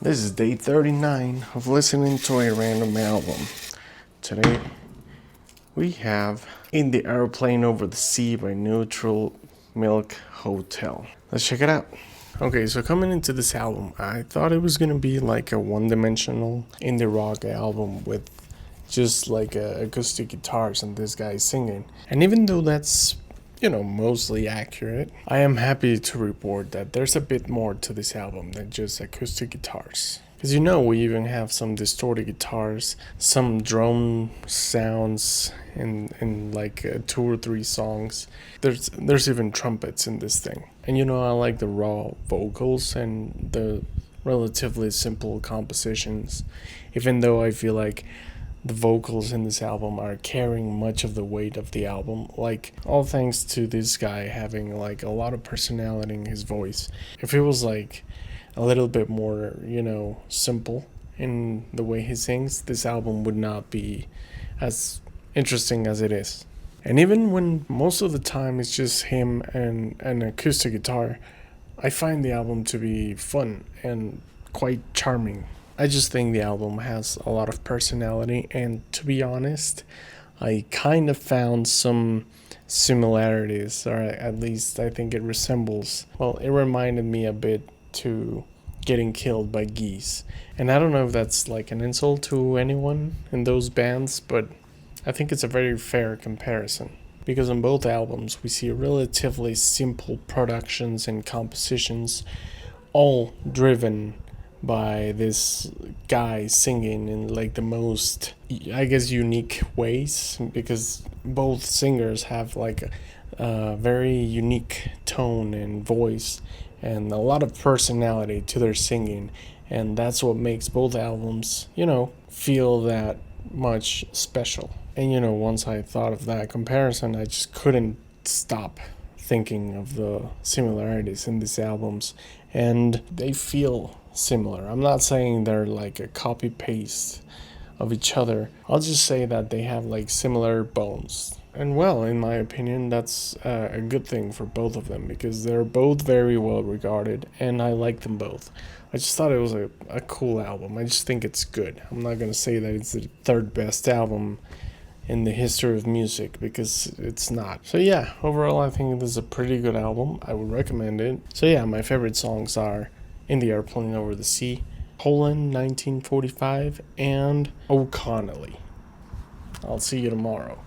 This is day 39 of listening to a random album. Today we have In the Aeroplane Over the Sea by Neutral Milk Hotel. Let's check it out. Okay, so coming into this album, I thought it was gonna be like a one-dimensional indie rock album with just like acoustic guitars and this guy singing. And even though that's mostly accurate, I am happy to report that there's a bit more to this album than just acoustic guitars. Because we even have some distorted guitars, some drone sounds in like 2 or 3 songs. There's even trumpets in this thing. And I like the raw vocals and the relatively simple compositions, even though I feel like the vocals in this album are carrying much of the weight of the album, like all thanks to this guy having like a lot of personality in his voice. If it was like a little bit more, simple in the way he sings, this album would not be as interesting as it is. And even when most of the time it's just him and an acoustic guitar, I find the album to be fun and quite charming. I just think the album has a lot of personality, and to be honest, I kind of found some similarities, or at least I think it resembles. Well, it reminded me a bit to Getting Killed by Geese. And I don't know if that's like an insult to anyone in those bands, but I think it's a very fair comparison. Because on both albums, we see relatively simple productions and compositions, all driven by this guy singing in like the most, I guess, unique ways, because both singers have like a very unique tone and voice and a lot of personality to their singing, and that's what makes both albums feel that much special. And once I thought of that comparison, I just couldn't stop thinking of the similarities in these albums, and they feel similar. I'm not saying they're like a copy paste of each other. I'll just say that they have like similar bones. And well, in my opinion, that's a good thing for both of them, because they're both very well regarded and I like them both. I just thought it was a cool album. I just think it's good. I'm not going to say that it's the third best album in the history of music, because it's not. So yeah, overall I think this is a pretty good album. I would recommend it. So yeah, my favorite songs are In the Airplane Over the Sea, Poland 1945, and O'Connelly. I'll see you tomorrow.